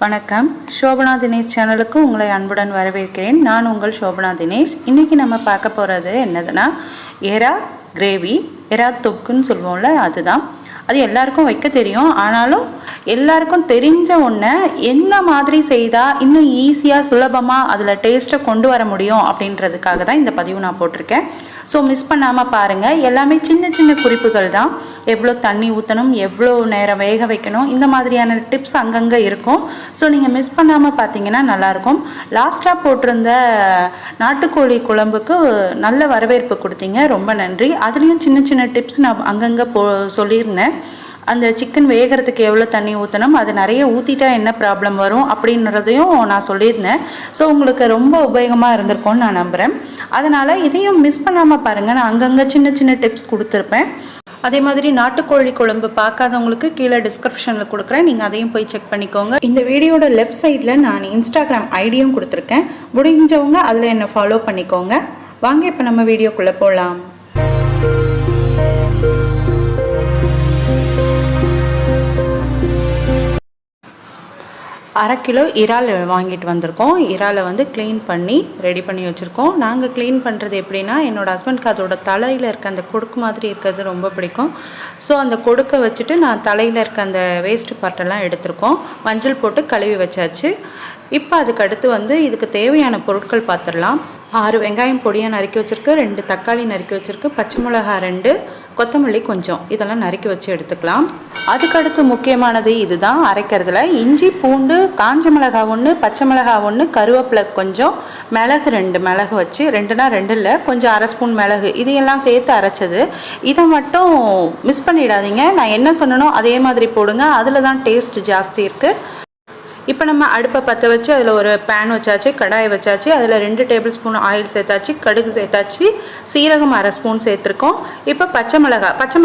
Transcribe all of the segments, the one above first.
வணக்கம். ஷோபனா தினேஷ் சேனலுக்கு உங்களை அன்புடன் வரவேற்கிறேன். நான் உங்கள் ஷோபனா தினேஷ். இன்றைக்கி நம்ம பார்க்க போகிறது என்னதுன்னா எறா கிரேவி, எறா தொக்குன்னு சொல்லுவோம்ல, அதுதான். அது எல்லாருக்கும் வைக்க தெரியும். ஆனாலும் எல்லாருக்கும் தெரிஞ்ச ஒன்றை எந்த மாதிரி செய்தால் இன்னும் ஈஸியாக சுலபமாக அதில் டேஸ்ட்டை கொண்டு வர முடியும் அப்படின்றதுக்காக தான் இந்த பதிவு நான் போட்டிருக்கேன். ஸோ மிஸ் பண்ணாமல் பாருங்கள். எல்லாமே சின்ன சின்ன குறிப்புகள் தான். எவ்வளோ தண்ணி ஊற்றணும், எவ்வளோ நேரம் வேக வைக்கணும், இந்த மாதிரியான டிப்ஸ் அங்கங்கே இருக்கும். ஸோ நீங்கள் மிஸ் பண்ணாமல் பார்த்தீங்கன்னா நல்லாயிருக்கும். லாஸ்ட்டாக போட்டிருந்த நாட்டுக்கோழி குழம்புக்கு நல்ல வரவேற்பு கொடுத்தீங்க, ரொம்ப நன்றி. அதுலேயும் சின்ன சின்ன டிப்ஸ் நான் அங்கங்கே சொல்லியிருந்தேன். அந்த சிக்கன் வேகிறதுக்கு எவ்வளோ தண்ணி ஊற்றணும், அது நிறைய ஊற்றிட்டா என்ன ப்ராப்ளம் வரும் அப்படின்றதையும் நான் சொல்லியிருந்தேன். ஸோ உங்களுக்கு ரொம்ப உபயோகமாக இருந்திருக்கும்னு நான் நம்புகிறேன். அதனால் இதையும் மிஸ் பண்ணாமல் பாருங்கள். நான் அங்கங்கே சின்ன சின்ன டிப்ஸ் கொடுத்துருப்பேன். அதே மாதிரி நாட்டுக்கோழி குழம்பு பார்க்காதவங்களுக்கு கீழே டிஸ்கிரிப்ஷனில் கொடுக்குறேன், நீங்கள் அதையும் போய் செக் பண்ணிக்கோங்க. இந்த வீடியோட லெஃப்ட் சைடில் நான் இன்ஸ்டாகிராம் ஐடியும் கொடுத்துருக்கேன். முடிஞ்சவங்க அதில் என்னை ஃபாலோ பண்ணிக்கோங்க. வாங்க இப்போ நம்ம வீடியோக்குள்ளே போகலாம். அரை கிலோ இறால் வாங்கிட்டு வந்திருக்கோம். இறாலை வந்து க்ளீன் பண்ணி ரெடி பண்ணி வச்சுருக்கோம். நாங்கள் க்ளீன் பண்ணுறது எப்படின்னா, என்னோடய ஹஸ்பண்ட்க்கு அதோட தலையில் இருக்க அந்த கொடுக்கு மாதிரி இருக்கிறது ரொம்ப பிடிக்கும். ஸோ அந்த கொடுக்க வச்சுட்டு நான் தலையில் இருக்க அந்த வேஸ்ட்டு பார்ட்டெல்லாம் எடுத்திருக்கோம். மஞ்சள் போட்டு கழுவி வச்சாச்சு. இப்போ அதுக்கு அடுத்து வந்து இதுக்கு தேவையான பொருட்கள் பார்த்துடலாம். 6 வெங்காயம் பொடியாக நறுக்கி வச்சுருக்கு, 2 தக்காளி நறுக்கி வச்சுருக்கு, பச்சை மிளகா 2, கொத்தமல்லி கொஞ்சம், இதெல்லாம் நறுக்கி வச்சு எடுத்துக்கலாம். அதுக்கடுத்து முக்கியமானது இதுதான் அரைக்கிறதுல. இஞ்சி பூண்டு, காஞ்ச மிளகா 1, பச்சை மிளகா 1, கருவேப்பிலை கொஞ்சம், மிளகு 2 மிளகு வச்சு, 2னா 2 இல்லை, கொஞ்சம் அரை ஸ்பூன் மிளகு, இதையெல்லாம் சேர்த்து அரைச்சது. இதை மட்டும் மிஸ் பண்ணிடாதீங்க. நான் என்ன சொன்னனோ அதே மாதிரி போடுங்க, அதில் தான் டேஸ்ட் ஜாஸ்தி இருக்குது. இப்போ நம்ம அடுப்பை பற்ற வச்சு அதில் ஒரு பேன் வச்சாச்சு, கடாயை வச்சாச்சு. அதில் 2 டேபிள் ஸ்பூன் ஆயில் சேர்த்தாச்சு, கடுகு சேர்த்தாச்சு, சீரகம் அரை ஸ்பூன் சேர்த்துருக்கோம். இப்போ பச்சை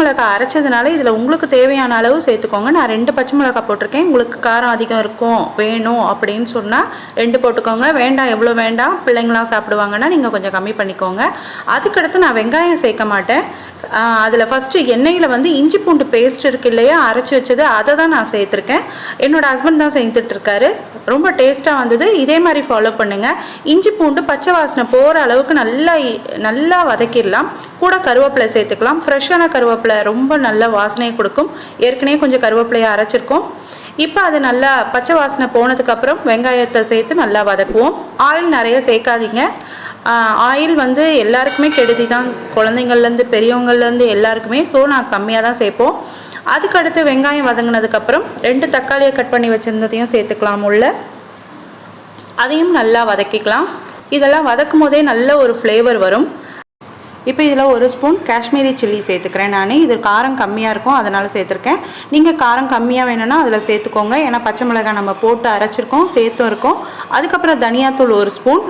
மிளகா அரைச்சதுனால இதில் உங்களுக்கு தேவையான அளவு சேர்த்துக்கோங்க. நான் 2 பச்சை மிளகா போட்டிருக்கேன். உங்களுக்கு காரம் அதிகம் இருக்கும் வேணும் அப்படின்னு சொன்னால் 2 போட்டுக்கோங்க. வேண்டாம், எவ்வளோ வேண்டாம், பிள்ளைங்களாம் சாப்பிடுவாங்கன்னா நீங்கள் கொஞ்சம் கம்மி பண்ணிக்கோங்க. அதுக்கடுத்து நான் வெங்காயம் சேர்க்க மாட்டேன். அதில் ஃபஸ்ட்டு எண்ணெயில் வந்து இஞ்சி பூண்டு பேஸ்ட் இருக்குது இல்லையா, அரைச்சி வச்சது, அதை தான் நான் சேர்த்துருக்கேன். என்னோடய ஹஸ்பண்ட் தான் செஞ்சுட்ருக்காரு. ரொம்ப டேஸ்ட்டாக வந்தது. இதே மாதிரி ஃபாலோ பண்ணுங்கள். இஞ்சி பூண்டு பச்சை வாசனை போகிற அளவுக்கு நல்லா வதக்கிடலாம். கூட கருவேப்பிலை சேர்த்துக்கலாம். ஃப்ரெஷ்ஷான கருவேப்பிலை ரொம்ப நல்ல வாசனையை கொடுக்கும். ஏற்கனவே கொஞ்சம் கருவேப்பிலையை அரைச்சிருக்கோம். இப்போ அது நல்லா பச்சை வாசனை போனதுக்கப்புறம் வெங்காயத்தை சேர்த்து நல்லா வதக்குவோம். ஆயில் நிறைய சேர்க்காதீங்க. ஆயில் வந்து எல்லாருக்குமே கெடுதி தான், குழந்தைங்கள்லேருந்து பெரியவங்கள்லேருந்து எல்லாருக்குமே. ஸோ நான் கம்மியாக தான் சேர்ப்போம். அதுக்கடுத்து வெங்காயம் வதங்கினதுக்கப்புறம் 2 தக்காளியை கட் பண்ணி வச்சுருந்ததையும் சேர்த்துக்கலாம் உள்ள. அதையும் நல்லா வதக்கிக்கலாம். இதெல்லாம் வதக்கும் போதே நல்ல ஒரு ஃப்ளேவர் வரும். இப்போ இதில் 1 ஸ்பூன் காஷ்மீரி சில்லி சேர்த்துக்கிறேன் நான். இது காரம் கம்மியாக இருக்கும், அதனால் சேர்த்துருக்கேன். நீங்கள் காரம் கம்மியாக வேணும்னா அதில் சேர்த்துக்கோங்க. ஏன்னா பச்சை மிளகாய் நம்ம போட்டு அரைச்சிருக்கோம், சேர்த்தும் இருக்கும். அதுக்கப்புறம் தனியாத்தூள் 1 ஸ்பூன்,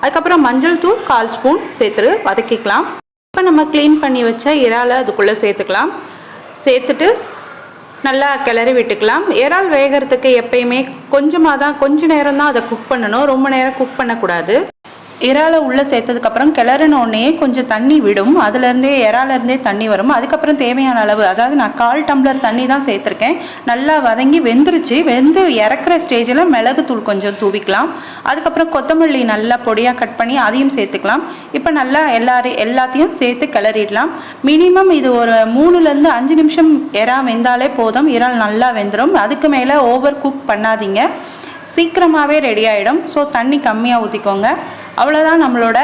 அதுக்கப்புறம் மஞ்சள் தூள் 1/4 ஸ்பூன் சேர்த்து வதக்கிக்கலாம். இப்போ நம்ம க்ளீன் பண்ணி வச்ச இறாலை அதுக்குள்ளே சேர்த்துக்கலாம். சேர்த்துட்டு நல்லா கிளறி விட்டுக்கலாம். இறால் வேகிறதுக்கு எப்பயுமே கொஞ்ச நேரம் தான் அதை குக் பண்ணணும், ரொம்ப நேரம் குக் பண்ணக்கூடாது. இறாலை உள்ளே சேர்த்ததுக்கப்புறம் கிளறினோடனே கொஞ்சம் தண்ணி விடும். அதுலேருந்தே இறாலேருந்தே தண்ணி வரும். அதுக்கப்புறம் தேவையான அளவு, அதாவது நான் 1/4 டம்ளர் தண்ணி தான் சேர்த்துருக்கேன். நல்லா வதங்கி வெந்துருச்சு. வெந்து இறக்குற ஸ்டேஜில் மிளகுத்தூள் கொஞ்சம் தூவிக்கலாம். அதுக்கப்புறம் கொத்தமல்லி நல்லா பொடியாக கட் பண்ணி அதையும் சேர்த்துக்கலாம். இப்போ நல்லா எல்லாத்தையும் சேர்த்து கிளறிடலாம். மினிமம் இது ஒரு 3லேருந்து 5 நிமிஷம் இறா வெந்தாலே போதும். இறால் நல்லா வெந்துடும். அதுக்கு மேலே ஓவர் குக் பண்ணாதீங்க, சீக்கிரமாகவே ரெடி ஆகிடும். ஸோ தண்ணி கம்மியாக ஊற்றிக்கோங்க. அவ்வளோதான், நம்மளோட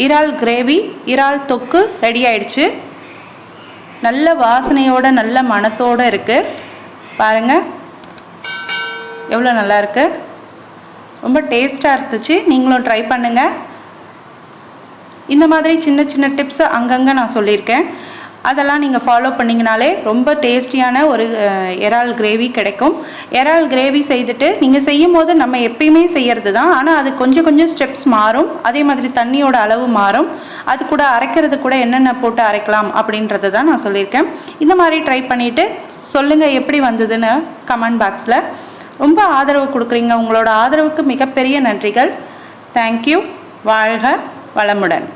இறால் கிரேவி, இறால் தொக்கு ரெடி ஆயிடுச்சு. நல்ல வாசனையோட நல்ல மணத்தோடு இருக்குது. பாருங்கள் எவ்வளோ நல்லா இருக்குது. ரொம்ப டேஸ்ட்டாக இருந்துச்சு. நீங்களும் ட்ரை பண்ணுங்கள். இந்த மாதிரி சின்ன சின்ன டிப்ஸ் அங்கங்கே நான் சொல்லியிருக்கேன். அதெல்லாம் நீங்கள் ஃபாலோ பண்ணிங்கனாலே ரொம்ப டேஸ்டியான ஒரு இறால் கிரேவி கிடைக்கும். இறால் கிரேவி செய்துட்டு நீங்கள் செய்யும் போது நம்ம எப்பயுமே செய்கிறது தான், ஆனால் அது கொஞ்சம் ஸ்டெப்ஸ் மாறும். அதே மாதிரி தண்ணியோட அளவு மாறும். அது கூட அரைக்கிறது கூட என்னென்ன போட்டு அரைக்கலாம் அப்படின்றது தான் நான் சொல்லியிருக்கேன். இந்த மாதிரி ட்ரை பண்ணிவிட்டு சொல்லுங்கள் எப்படி வந்ததுன்னு கமெண்ட் பாக்ஸில். ரொம்ப ஆதரவு கொடுக்குறீங்க. உங்களோட ஆதரவுக்கு மிகப்பெரிய நன்றிகள். தேங்க்யூ. வாழ்க வளமுடன்.